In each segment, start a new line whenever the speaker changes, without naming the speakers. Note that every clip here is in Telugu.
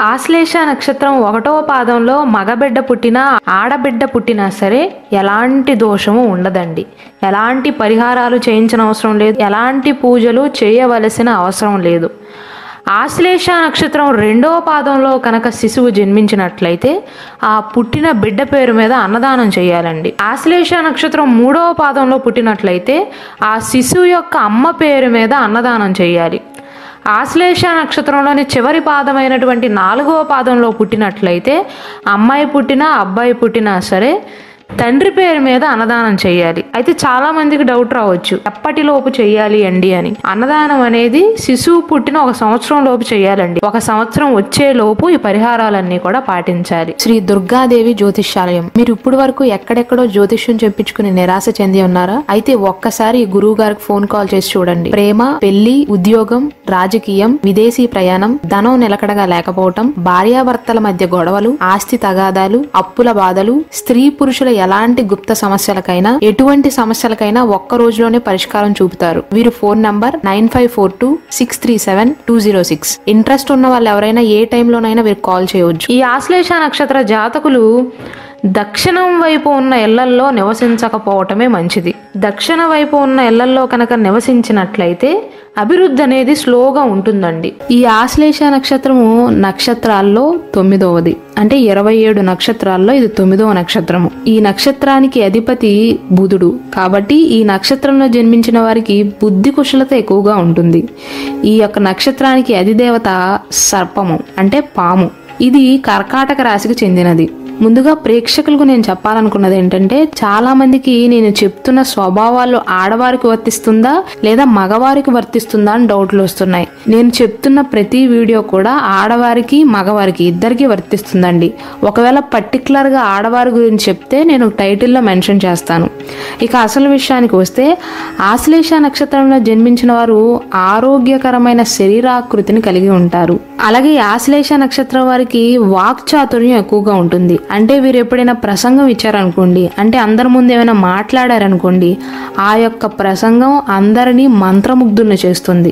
ఆశ్లేష నక్షత్రం 1వ పాదంలో మగబిడ్డ పుట్టినా ఆడబిడ్డ పుట్టినా సరే ఎలాంటి దోషము ఉండదండి. ఎలాంటి పరిహారాలు చేయించిన అవసరం లేదు, ఎలాంటి పూజలు చేయవలసిన అవసరం లేదు. ఆశ్లేష నక్షత్రం 2వ పాదంలో కనుక శిశువు జన్మించినట్లయితే ఆ పుట్టిన బిడ్డ పేరు మీద అన్నదానం చేయాలండి. ఆశ్లేష నక్షత్రం 3వ పాదంలో పుట్టినట్లయితే ఆ శిశువు యొక్క అమ్మ పేరు మీద అన్నదానం చేయాలి. ఆశ్లేష నక్షత్రంలోని చివరి పాదమైనటువంటి 4వ పాదంలో పుట్టినట్లయితే అమ్మాయి పుట్టినా అబ్బాయి పుట్టినా సరే తండ్రి పేరు మీద అన్నదానం చేయాలి. అయితే చాలా మందికి డౌట్ రావచ్చు, ఎప్పటిలోపు చేయాలి అండి అని. అన్నదానం అనేది శిశువు పుట్టిన 1 సంవత్సరం లోపు చేయాలండి. 1 సంవత్సరం వచ్చే లోపు ఈ పరిహారాలన్నీ కూడా పాటించాలి. శ్రీ దుర్గాదేవి జ్యోతిష్యాలయం. మీరు ఇప్పుడు వరకు ఎక్కడెక్కడో జ్యోతిష్యం చెప్పించుకుని నిరాశ చెంది ఉన్నారా? అయితే ఒక్కసారి గురువు గారికి ఫోన్ కాల్ చేసి చూడండి. ప్రేమ, పెళ్లి, ఉద్యోగం, రాజకీయం, విదేశీ ప్రయాణం, ధనం నిలకడగా లేకపోవటం, భార్యాభర్తల మధ్య గొడవలు, ఆస్తి తగాదాలు, అప్పుల బాధలు, స్త్రీ పురుషుల ఎలాంటి గుప్త సమస్యలకైనా ఎటువంటి సమస్యలకైనా ఒక్క రోజులోనే పరిష్కారం చూపుతారు. వీరు ఫోన్ నంబర్ 9542637206. ఇంట్రెస్ట్ ఉన్న వాళ్ళు ఎవరైనా ఏ టైంలోనైనా వీరు కాల్ చేయవచ్చు. ఈ ఆశ్లేష నక్షత్ర జాతకులు దక్షిణం వైపు ఉన్న ఇళ్లల్లో నివసించకపోవటమే మంచిది. దక్షిణ వైపు ఉన్న ఇళ్లల్లో కనుక నివసించినట్లయితే అభివృద్ధి అనేది స్లోగా ఉంటుందండి. ఈ ఆశ్లేష నక్షత్రము నక్షత్రాల్లో 9వది. అంటే 27 నక్షత్రాల్లో ఇది 9వ నక్షత్రము. ఈ నక్షత్రానికి అధిపతి బుధుడు. కాబట్టి ఈ నక్షత్రంలో జన్మించిన వారికి బుద్ధి కుశలత ఎక్కువగా ఉంటుంది. ఈ యొక్క నక్షత్రానికి అధిదేవత సర్పము అంటే పాము. ఇది కర్కాటక రాశికి చెందినది. ముందుగా ప్రేక్షకులకు నేను చెప్పాలనుకున్నది ఏంటంటే, చాలా మందికి నేను చెప్తున్న స్వభావాలు ఆడవారికి వర్తిస్తుందా లేదా మగవారికి వర్తిస్తుందా అని డౌట్లు వస్తున్నాయి. నేను చెప్తున్న ప్రతి వీడియో కూడా ఆడవారికి మగవారికి ఇద్దరికి వర్తిస్తుందండి. ఒకవేళ పర్టికులర్ గా ఆడవారి గురించి చెప్తే నేను టైటిల్లో మెన్షన్ చేస్తాను. ఇక అసలు విషయానికి వస్తే, ఆశ్లేష నక్షత్రంలో జన్మించిన వారు ఆరోగ్యకరమైన శరీరాకృతిని కలిగి ఉంటారు. అలాగే ఆశ్లేష నక్షత్రం వారికి వాక్చాతుర్యం ఎక్కువగా ఉంటుంది. అంటే వీరు ఎప్పుడైనా ప్రసంగం ఇచ్చారనుకోండి, అంటే అందరి ముందు ఏమైనా మాట్లాడారనుకోండి, ఆ యొక్క ప్రసంగం అందరినీ మంత్రముగ్ధుల్ని చేస్తుంది.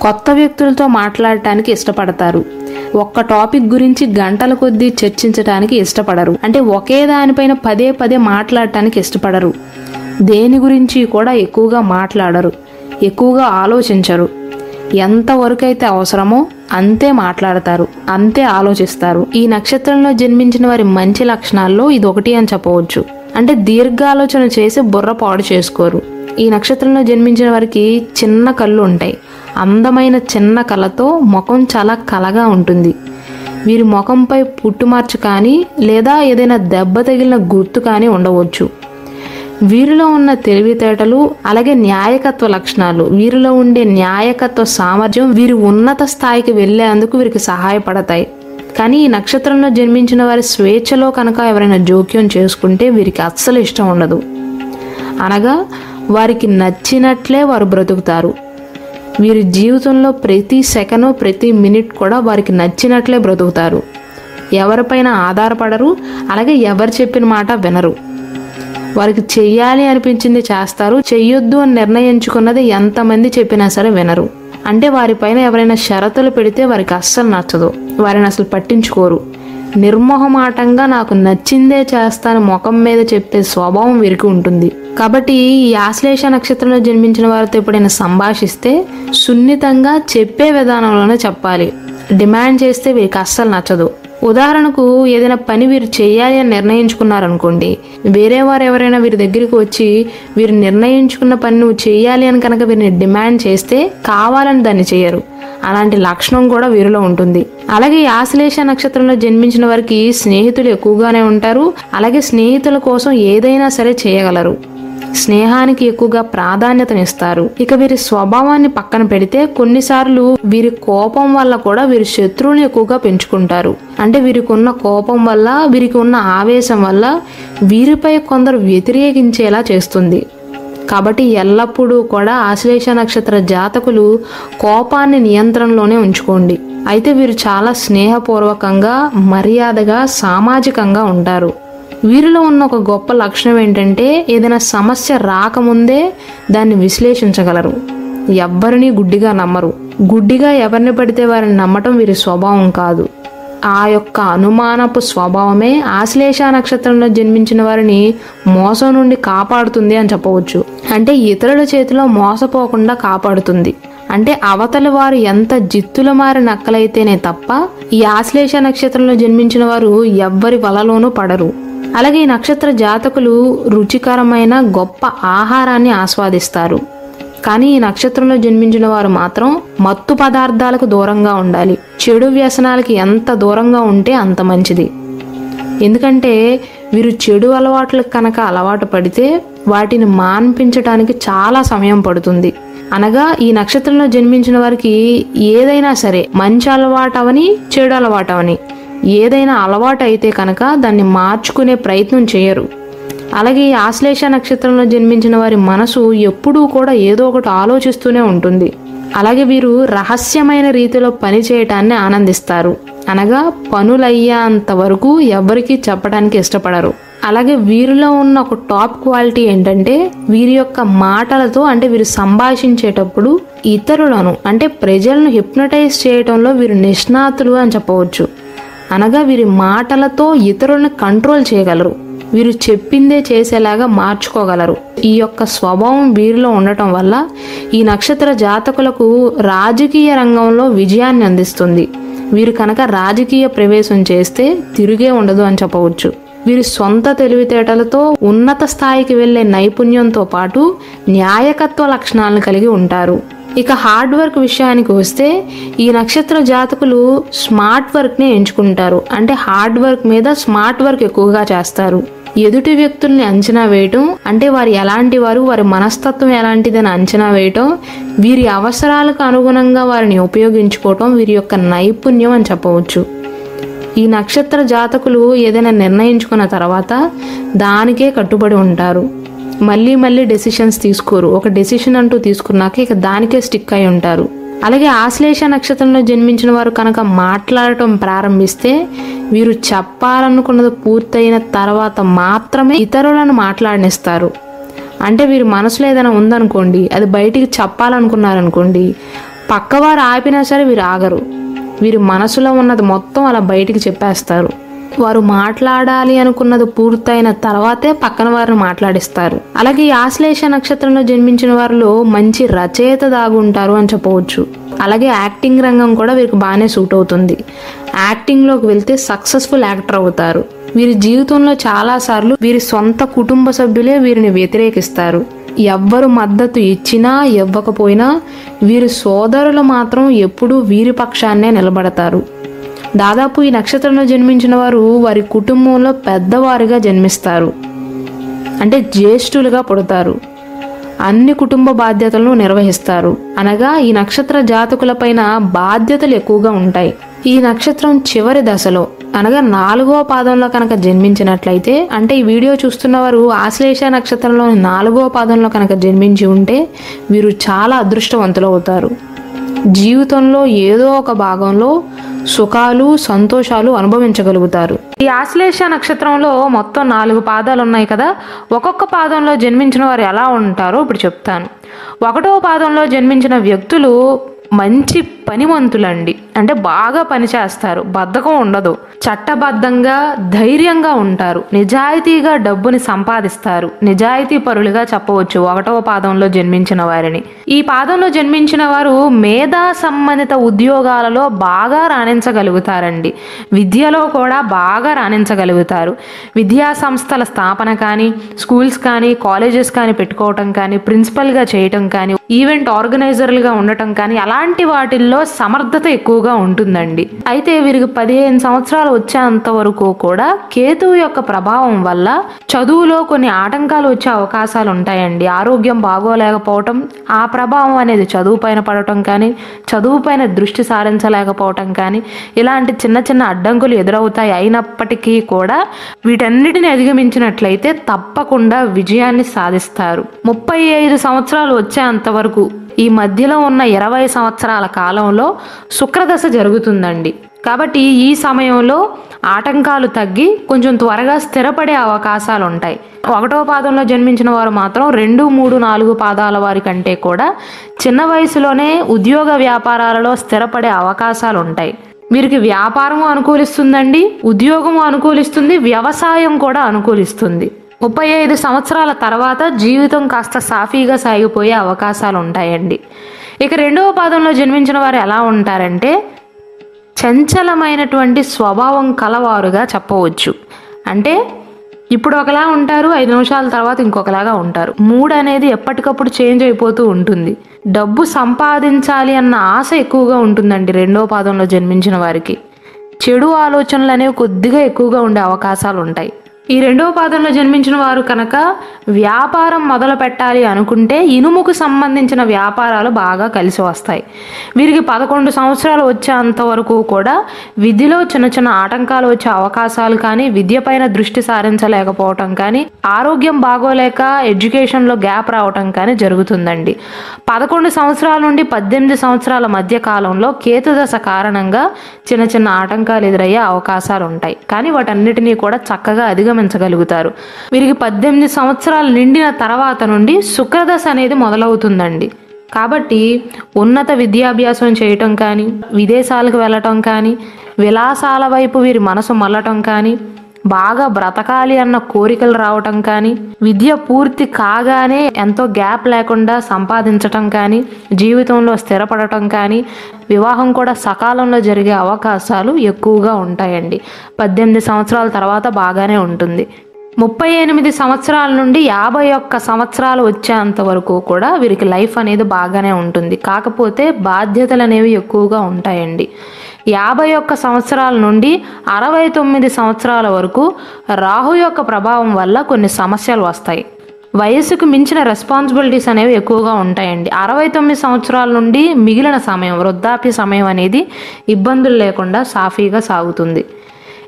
కొత్త వ్యక్తులతో మాట్లాడటానికి ఇష్టపడతారు. ఒక్క టాపిక్ గురించి గంటల కొద్దీ చర్చించడానికి ఇష్టపడరు. అంటే ఒకే దానిపైన పదే పదే మాట్లాడటానికి ఇష్టపడరు. దేని గురించి కూడా ఎక్కువగా మాట్లాడరు, ఎక్కువగా ఆలోచించరు. ఎంతవరకు అయితే అవసరమో అంతే మాట్లాడతారు, అంతే ఆలోచిస్తారు. ఈ నక్షత్రంలో జన్మించిన వారి మంచి లక్షణాల్లో ఇది ఒకటి అని చెప్పవచ్చు. అంటే దీర్ఘాలోచన చేసి బుర్ర పాడు చేసుకోరు. ఈ నక్షత్రంలో జన్మించిన వారికి చిన్న కళ్ళు ఉంటాయి. అందమైన చిన్న కళ్ళతో ముఖం చాలా కలగా ఉంటుంది. వీరి ముఖంపై పుట్టుమచ్చ కానీ లేదా ఏదైనా దెబ్బ తగిలిన గుర్తు కానీ ఉండవచ్చు. వీరిలో ఉన్న తెలివితేటలు అలాగే న్యాయకత్వ లక్షణాలు, వీరిలో ఉండే న్యాయకత్వ సామర్థ్యం వీరి ఉన్నత స్థాయికి వెళ్లేందుకు వీరికి సహాయపడతాయి. కానీ ఈ నక్షత్రంలో జన్మించిన వారి స్వేచ్ఛలో కనుక ఎవరైనా జోక్యం చేసుకుంటే వీరికి అస్సలు ఇష్టం ఉండదు. అనగా వారికి నచ్చినట్లే వారు బ్రతుకుతారు. వీరి జీవితంలో ప్రతి సెకను ప్రతి మినిట్ కూడా వారికి నచ్చినట్లే బ్రతుకుతారు. ఎవరిపైన ఆధారపడరు, అలాగే ఎవరు చెప్పిన మాట వినరు. వారికి చెయ్యాలి అనిపించింది చేస్తారు, చెయ్యొద్దు అని నిర్ణయించుకున్నది ఎంతమంది చెప్పినా సరే వినరు. అంటే వారిపైన ఎవరైనా షరతులు పెడితే వారికి అస్సలు నచ్చదు, వారిని అసలు పట్టించుకోరు. నిర్మోహమాటంగా నాకు నచ్చిందే చేస్తాను ముఖం మీద చెప్పే స్వభావం వీరికి ఉంటుంది. కాబట్టి ఈ ఆశ్లేష నక్షత్రంలో జన్మించిన వారితో ఎప్పుడైనా సంభాషిస్తే సున్నితంగా చెప్పే విధానంలోనే చెప్పాలి. డిమాండ్ చేస్తే వీరికి అస్సలు నచ్చదు. ఉదాహరణకు ఏదైనా పని వీరు చేయాలి అని నిర్ణయించుకున్నారనుకోండి, వేరే వారు ఎవరైనా వీరి దగ్గరికి వచ్చి వీరు నిర్ణయించుకున్న పని నువ్వు చేయాలి అని కనుక వీరిని డిమాండ్ చేస్తే కావాలని దాన్ని చేయరు. అలాంటి లక్షణం కూడా వీరిలో ఉంటుంది. అలాగే ఆశ్లేష నక్షత్రంలో జన్మించిన వారికి స్నేహితులు ఎక్కువగానే ఉంటారు. అలాగే స్నేహితుల కోసం ఏదైనా సరే చేయగలరు. స్నేహానికి ఎక్కువగా ప్రాధాన్యతనిస్తారు. ఇక వీరి స్వభావాన్ని పక్కన పెడితే కొన్నిసార్లు వీరి కోపం వల్ల కూడా వీరి శత్రువుని ఎక్కువగా పెంచుకుంటారు. అంటే వీరికి ఉన్న కోపం వల్ల, వీరికి ఉన్న ఆవేశం వల్ల వీరిపై కొందరు వ్యతిరేకించేలా చేస్తుంది. కాబట్టి ఎల్లప్పుడూ కూడా ఆశ్లేష నక్షత్ర జాతకులు కోపాన్ని నియంత్రణలోనే ఉంచుకోండి. అయితే వీరు చాలా స్నేహపూర్వకంగా, మర్యాదగా, సామాజికంగా ఉంటారు. వీరిలో ఉన్న ఒక గొప్ప లక్షణం ఏంటంటే, ఏదైనా సమస్య రాకముందే దాన్ని విశ్లేషించగలరు. ఎవ్వరినీ గుడ్డిగా నమ్మరు. గుడ్డిగా ఎవరిని పడితే వారిని నమ్మటం వీరి స్వభావం కాదు. ఆ యొక్క అనుమానపు స్వభావమే ఆశ్లేష నక్షత్రంలో జన్మించిన వారిని మోసం నుండి కాపాడుతుంది అని చెప్పవచ్చు. అంటే ఇతరుల చేతిలో మోసపోకుండా కాపాడుతుంది. అంటే అవతలి వారు ఎంత జిత్తుల మారి నక్కలైతేనే తప్ప ఈ ఆశ్లేష నక్షత్రంలో జన్మించిన వారు ఎవ్వరి వలలోనూ పడరు. అలాగే ఈ నక్షత్ర జాతకులు రుచికరమైన గొప్ప ఆహారాన్ని ఆస్వాదిస్తారు. కానీ ఈ నక్షత్రంలో జన్మించిన వారు మాత్రం మత్తు పదార్థాలకు దూరంగా ఉండాలి. చెడు వ్యసనాలకి ఎంత దూరంగా ఉంటే అంత మంచిది. ఎందుకంటే వీరు చెడు అలవాట్లకు కనుక అలవాటు పడితే వాటిని మాన్పించడానికి చాలా సమయం పడుతుంది. అనగా ఈ నక్షత్రంలో జన్మించిన వారికి ఏదైనా సరే మంచి అలవాటు అవని చెడు అలవాటు అవని ఏదైనా అలవాటు అయితే కనుక దాన్ని మార్చుకునే ప్రయత్నం చేయరు. అలాగే ఈ ఆశ్లేష నక్షత్రంలో జన్మించిన వారి మనసు ఎప్పుడూ కూడా ఏదో ఒకటి ఆలోచిస్తూనే ఉంటుంది. అలాగే వీరు రహస్యమైన రీతిలో పని చేయటాన్ని ఆనందిస్తారు. అనగా పనులయ్యేంత వరకు ఎవరికీ చెప్పడానికి ఇష్టపడరు. అలాగే వీరిలో ఉన్న ఒక టాప్ క్వాలిటీ ఏంటంటే వీరి యొక్క మాటలతో అంటే వీరు సంభాషించేటప్పుడు ఇతరులను అంటే ప్రజలను హిప్నటైజ్ చేయటంలో వీరు నిష్ణాతులు అని చెప్పవచ్చు. అనగా వీరి మాటలతో ఇతరులను కంట్రోల్ చేయగలరు. వీరు చెప్పిందే చేసేలాగా మార్చుకోగలరు. ఈ యొక్క స్వభావం వీరిలో ఉండటం వల్ల ఈ నక్షత్ర జాతకులకు రాజకీయ రంగంలో విజయాన్ని అందిస్తుంది. వీరు కనుక రాజకీయ ప్రవేశం చేస్తే తిరిగే ఉండదు అని చెప్పవచ్చు. వీరి సొంత తెలివితేటలతో ఉన్నత స్థాయికి వెళ్లే నైపుణ్యంతో పాటు న్యాయకత్వ లక్షణాలను కలిగి ఉంటారు. ఇక హార్డ్ వర్క్ విషయానికి వస్తే ఈ నక్షత్ర జాతకులు స్మార్ట్ వర్క్ని ఎంచుకుంటారు. అంటే హార్డ్ వర్క్ మీద స్మార్ట్ వర్క్ ఎక్కువగా చేస్తారు. ఎదుటి వ్యక్తుల్ని అంచనా వేయటం అంటే వారు ఎలాంటి వారు, వారి మనస్తత్వం ఎలాంటిదని అంచనా వేయటం, వీరి అవసరాలకు అనుగుణంగా వారిని ఉపయోగించుకోవటం వీరి యొక్క నైపుణ్యం అని చెప్పవచ్చు. ఈ నక్షత్ర జాతకులు ఏదైనా నిర్ణయించుకున్న తర్వాత దానికే కట్టుబడి ఉంటారు. మళ్ళీ మళ్ళీ డెసిషన్స్ తీసుకోరు. ఒక డెసిషన్ అంటూ తీసుకున్నాక ఇక దానికే స్టిక్ అయి ఉంటారు. అలాగే ఆశ్లేష నక్షత్రంలో జన్మించిన వారు కనుక మాట్లాడటం ప్రారంభిస్తే వీరు చెప్పాలనుకున్నది పూర్తయిన తర్వాత మాత్రమే ఇతరులను మాట్లాడనిస్తారు. అంటే వీరి మనసులో ఏదైనా ఉందనుకోండి, అది బయటికి చెప్పాలనుకున్నారనుకోండి, పక్కవారు ఆపినా సరే వీరు ఆగరు. వీరి మనసులో ఉన్నది మొత్తం అలా బయటికి చెప్పేస్తారు. వారు మాట్లాడాలి అనుకున్నది పూర్తయిన తర్వాతే పక్కన వారిని మాట్లాడిస్తారు. అలాగే ఈ ఆశ్లేష నక్షత్రంలో జన్మించిన వారిలో మంచి రచయిత దాగుంటారు అని చెప్పవచ్చు. అలాగే యాక్టింగ్ రంగం కూడా వీరికి బాగానే సూట్ అవుతుంది. యాక్టింగ్లోకి వెళ్తే సక్సెస్ఫుల్ యాక్టర్ అవుతారు. వీరి జీవితంలో చాలాసార్లు వీరి సొంత కుటుంబ సభ్యులే వీరిని వ్యతిరేకిస్తారు. ఎవ్వరు మద్దతు ఇచ్చినా ఇవ్వకపోయినా వీరి సోదరులు మాత్రం ఎప్పుడూ వీరి పక్షాన్నే నిలబడతారు. దాదాపు ఈ నక్షత్రంలో జన్మించిన వారు వారి కుటుంబంలో పెద్దవారిగా జన్మిస్తారు. అంటే జ్యేష్ఠులుగా పుడతారు. అన్ని కుటుంబ బాధ్యతలను నిర్వహిస్తారు. అనగా ఈ నక్షత్ర జాతకులపైన బాధ్యతలు ఎక్కువగా ఉంటాయి. ఈ నక్షత్రం చివరి దశలో అనగా 4వ పాదంలో కనుక జన్మించినట్లయితే, అంటే ఈ వీడియో చూస్తున్న వారు ఆశ్లేష నక్షత్రంలోని 4వ పాదంలో కనుక జన్మించి ఉంటే వీరు చాలా అదృష్టవంతులు అవుతారు. జీవితంలో ఏదో ఒక భాగంలో సుఖాలు సంతోషాలు అనుభవించగలుగుతారు. ఈ ఆశ్లేష నక్షత్రంలో మొత్తం 4 పాదాలు ఉన్నాయి కదా. ఒక్కొక్క పాదంలో జన్మించిన వారు ఎలా ఉంటారో ఇప్పుడు చెప్తాను. 1వ పాదంలో జన్మించిన వ్యక్తులు మంచి పనివంతులండి. అంటే బాగా పనిచేస్తారు, బద్ధకం ఉండదు, చట్టబద్ధంగా ధైర్యంగా ఉంటారు, నిజాయితీగా డబ్బుని సంపాదిస్తారు, నిజాయితీ పరులుగా చెప్పవచ్చు 1వ పాదంలో జన్మించిన వారిని. ఈ పాదంలో జన్మించిన వారు మేధా సంబంధిత ఉద్యోగాలలో బాగా రాణించగలుగుతారండి. విద్యలో కూడా బాగా రాణించగలుగుతారు. విద్యా సంస్థల స్థాపన కానీ, స్కూల్స్ కానీ, కాలేజెస్ కానీ పెట్టుకోవటం కానీ, ప్రిన్సిపల్గా చేయటం కానీ, ఈవెంట్ ఆర్గనైజర్లుగా ఉండటం కానీ అలాంటి వాటిల్లో సమర్థత ఎక్కువగా ఉంటుందండి. అయితే వీరికి 15 సంవత్సరాలు వచ్చేంత వరకు కూడా కేతువు యొక్క ప్రభావం వల్ల చదువులో కొన్ని ఆటంకాలు వచ్చే అవకాశాలు ఉంటాయండి. ఆరోగ్యం బాగోలేకపోవటం, ఆ ప్రభావం అనేది చదువు పైన పడటం కానీ, చదువు పైన దృష్టి సారించలేకపోవటం కానీ ఇలాంటి చిన్న చిన్న అడ్డంకులు ఎదురవుతాయి. అయినప్పటికీ కూడా వీటన్నిటిని అధిగమించినట్లయితే తప్పకుండా విజయాన్ని సాధిస్తారు. 35 సంవత్సరాలు వచ్చేంత వరకు ఈ మధ్యలో ఉన్న 20 సంవత్సరాల కాలంలో శుక్రదశ జరుగుతుందండి. కాబట్టి ఈ సమయంలో ఆటంకాలు తగ్గి కొంచెం త్వరగా స్థిరపడే అవకాశాలు ఉంటాయి. 1వ పాదంలో జన్మించిన వారు మాత్రం 2, 3, 4 పాదాల వారి కంటే కూడా చిన్న వయసులోనే ఉద్యోగ వ్యాపారాలలో స్థిరపడే అవకాశాలు ఉంటాయి. వీరికి వ్యాపారము అనుకూలిస్తుందండి, ఉద్యోగము అనుకూలిస్తుంది, వ్యవసాయం కూడా అనుకూలిస్తుంది. 35 సంవత్సరాల తర్వాత జీవితం కాస్త సాఫీగా సాగిపోయే అవకాశాలు ఉంటాయండి. ఇక రెండవ పాదంలో జన్మించిన వారు ఎలా ఉంటారంటే చంచలమైనటువంటి స్వభావం కలవారుగా చెప్పవచ్చు. అంటే ఇప్పుడు ఒకలా ఉంటారు, 5 నిమిషాల తర్వాత ఇంకొకలాగా ఉంటారు. మూడ్ అనేది ఎప్పటికప్పుడు చేంజ్ అయిపోతూ ఉంటుంది. డబ్బు సంపాదించాలి అన్న ఆశ ఎక్కువగా ఉంటుందండి రెండో పాదంలో జన్మించిన వారికి. చెడు ఆలోచనలు అనేవి కొద్దిగా ఎక్కువగా ఉండే అవకాశాలు ఉంటాయి. ఈ రెండవ పాదంలో జన్మించిన వారు కనుక వ్యాపారం మొదలు పెట్టాలి అనుకుంటే ఇనుముకు సంబంధించిన వ్యాపారాలు బాగా కలిసి వస్తాయి. వీరికి 11 సంవత్సరాలు వచ్చేంత వరకు కూడా విద్యలో చిన్న చిన్న ఆటంకాలు వచ్చే అవకాశాలు కానీ, విద్య పైన దృష్టి సారించలేకపోవటం కానీ, ఆరోగ్యం బాగోలేక ఎడ్యుకేషన్లో గ్యాప్ రావటం కానీ జరుగుతుందండి. 11 సంవత్సరాల నుండి 18 సంవత్సరాల మధ్య కాలంలో కేతుదశ కారణంగా చిన్న చిన్న ఆటంకాలు ఎదురయ్యే అవకాశాలు ఉంటాయి. కానీ వాటన్నిటినీ కూడా చక్కగా అధిగమించగలుగుతారు. వీరికి 18 సంవత్సరాలు నిండిన తర్వాత నుండి శుక్రదశ అనేది మొదలవుతుందండి. కాబట్టి ఉన్నత విద్యాభ్యాసం చేయటం కానీ, విదేశాలకు వెళ్ళటం కానీ, విలాసాల వైపు వీరి మనసు మళ్ళటం కానీ, బాగా బ్రతకాలి అన్న కోరికలు రావటం కానీ, విద్య పూర్తి కాగానే ఎంతో గ్యాప్ లేకుండా సంపాదించటం కానీ, జీవితంలో స్థిరపడటం కానీ, వివాహం కూడా సకాలంలో జరిగే అవకాశాలు ఎక్కువగా ఉంటాయండి. 18 సంవత్సరాల తర్వాత బాగానే ఉంటుంది. 38 సంవత్సరాల నుండి 51 సంవత్సరాలు వచ్చేంత వరకు కూడా వీరికి లైఫ్ అనేది బాగానే ఉంటుంది. కాకపోతే బాధ్యతలు అనేవి ఎక్కువగా ఉంటాయండి. 51 సంవత్సరాల నుండి 69 సంవత్సరాల వరకు రాహు యొక్క ప్రభావం వల్ల కొన్ని సమస్యలు వస్తాయి. వయసుకు మించిన రెస్పాన్సిబిలిటీస్ అనేవి ఎక్కువగా ఉంటాయండి. 69 సంవత్సరాల నుండి మిగిలిన సమయం, వృద్ధాప్య సమయం అనేది ఇబ్బందులు లేకుండా సాఫీగా సాగుతుంది.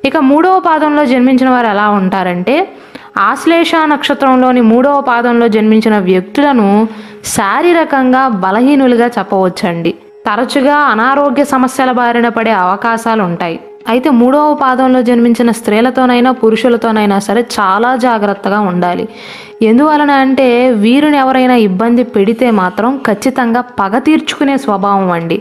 ఇక మూడవ పాదంలో జన్మించిన వారు ఎలా ఉంటారంటే ఆశ్లేష నక్షత్రంలోని మూడవ పాదంలో జన్మించిన వ్యక్తులను శారీరకంగా బలహీనులుగా చెప్పవచ్చండి. తరచుగా అనారోగ్య సమస్యల బారిన పడే అవకాశాలు ఉంటాయి. అయితే మూడవ పాదంలో జన్మించిన స్త్రీలతోనైనా పురుషులతోనైనా సరే చాలా జాగ్రత్తగా ఉండాలి. ఎందువలన అంటే వీరిని ఎవరైనా ఇబ్బంది పెడితే మాత్రం ఖచ్చితంగా పగ తీర్చుకునే స్వభావం అండి.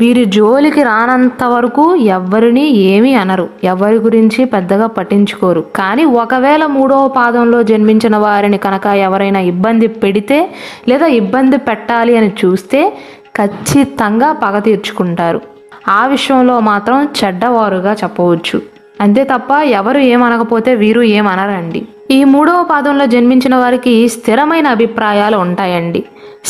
వీరి జోలికి రానంత వరకు ఎవరిని ఏమీ అనరు, ఎవరి గురించి పెద్దగా పట్టించుకోరు. కానీ ఒకవేళ మూడవ పాదంలో జన్మించిన వారిని కనుక ఎవరైనా ఇబ్బంది పెడితే లేదా ఇబ్బంది పెట్టాలి అని చూస్తే ఖచ్చితంగా పగ తీర్చుకుంటారు. ఆ విషయంలో మాత్రం చెడ్డవారుగా చెప్పవచ్చు. అంతే తప్ప ఎవరు ఏమనకపోతే వీరు ఏమనరండి. ఈ మూడవ పాదంలో జన్మించిన వారికి స్థిరమైన అభిప్రాయాలు ఉంటాయండి.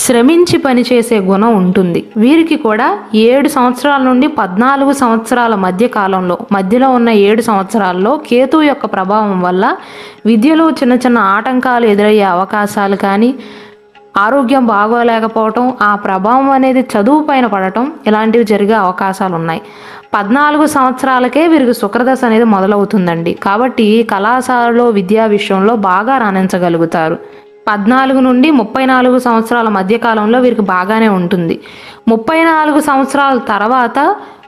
శ్రమించి పనిచేసే గుణం ఉంటుంది. వీరికి కూడా 7 సంవత్సరాల నుండి 14 సంవత్సరాల మధ్యలో ఉన్న 7 సంవత్సరాల్లో కేతు యొక్క ప్రభావం వల్ల విద్యలో చిన్న చిన్న ఆటంకాలు ఎదురయ్యే అవకాశాలు కానీ, ఆరోగ్యం బాగోలేకపోవటం, ఆ ప్రభావం అనేది చదువు పైన పడటం ఇలాంటివి జరిగే అవకాశాలు ఉన్నాయి. 14 సంవత్సరాలకే వీరికి శుక్రదశ అనేది మొదలవుతుందండి. కాబట్టి కళాశాలలో విద్యా విషయంలో బాగా రాణించగలుగుతారు. 14 నుండి 34 సంవత్సరాల మధ్య కాలంలో వీరికి బాగానే ఉంటుంది. 34 సంవత్సరాల తర్వాత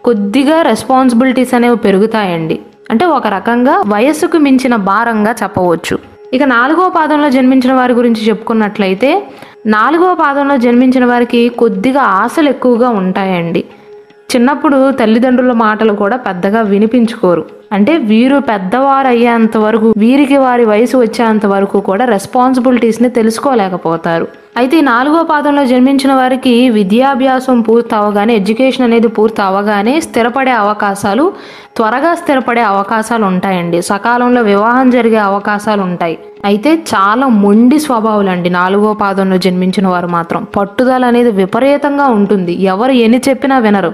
కొద్దిగా రెస్పాన్సిబిలిటీస్ అనేవి పెరుగుతాయండి. అంటే ఒక రకంగా వయస్సుకు మించిన భారంగా చెప్పవచ్చు. ఇక 4వ పాదంలో జన్మించిన వారి గురించి చెప్పుకున్నట్లయితే 4వ పాదంలో జన్మించిన వారికి కొద్దిగా ఆశలు ఎక్కువగా ఉంటాయండి. చిన్నప్పుడు తల్లిదండ్రుల మాటలు కూడా పెద్దగా వినిపించుకోరు. అంటే వీరు పెద్దవారు అయ్యేంత వరకు, వీరికి వారి వయసు వచ్చేంత వరకు కూడా రెస్పాన్సిబిలిటీస్ని తెలుసుకోలేకపోతారు. అయితే ఈ 4వ పాదంలో జన్మించిన వారికి విద్యాభ్యాసం పూర్తి అవగానే, ఎడ్యుకేషన్ అనేది పూర్తి అవగానే త్వరగా స్థిరపడే అవకాశాలు ఉంటాయండి. సకాలంలో వివాహం జరిగే అవకాశాలు ఉంటాయి. అయితే చాలా మొండి స్వభావాలండి 4వ పాదంలో జన్మించిన వారు మాత్రం. పట్టుదల అనేది విపరీతంగా ఉంటుంది. ఎవరు ఎన్ని చెప్పినా వినరు.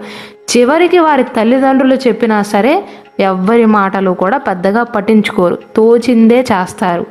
చివరికి వారి తల్లిదండ్రులు చెప్పినా సరే ఎవ్వరి మాటలు కూడా పెద్దగా పట్టించుకోరు, తోచిందే చేస్తారు.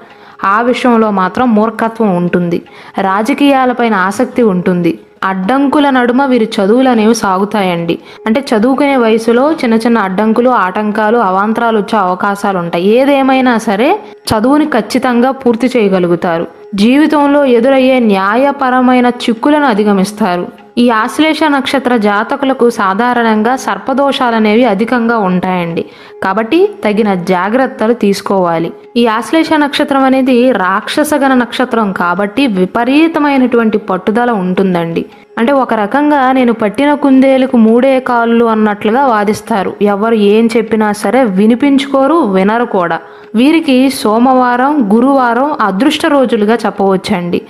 ఆ విషయంలో మాత్రం మూర్ఖత్వం ఉంటుంది. రాజకీయాలపైన ఆసక్తి ఉంటుంది. అడ్డంకుల నడుమ వీరి చదువులు అనేవి సాగుతాయండి. అంటే చదువుకునే వయసులో చిన్న చిన్న అడ్డంకులు, ఆటంకాలు, అవాంతరాలు వచ్చే అవకాశాలు ఉంటాయి. ఏదేమైనా సరే చదువుని ఖచ్చితంగా పూర్తి చేయగలుగుతారు. జీవితంలో ఎదురయ్యే న్యాయపరమైన చిక్కులను అధిగమిస్తారు. ఈ ఆశ్లేష నక్షత్ర జాతకులకు సాధారణంగా సర్పదోషాలనేవి అధికంగా ఉంటాయండి. కాబట్టి తగిన జాగ్రత్తలు తీసుకోవాలి. ఈ ఆశ్లేష నక్షత్రం అనేది రాక్షసగణ నక్షత్రం కాబట్టి విపరీతమైనటువంటి పట్టుదల ఉంటుందండి. అంటే ఒక రకంగా నేను పట్టిన కుందేలుకు మూడే కాళ్ళు అన్నట్లుగా వాదిస్తారు. ఎవరు ఏం చెప్పినా సరే వినిపించుకోరు, వినరు కూడా. వీరికి సోమవారం, గురువారం అదృష్ట రోజులుగా చెప్పవచ్చండి.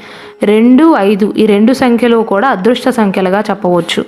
2, 5 ఈ 2 సంఖ్యలు కూడా అదృష్ట సంఖ్యలుగా చెప్పవచ్చు.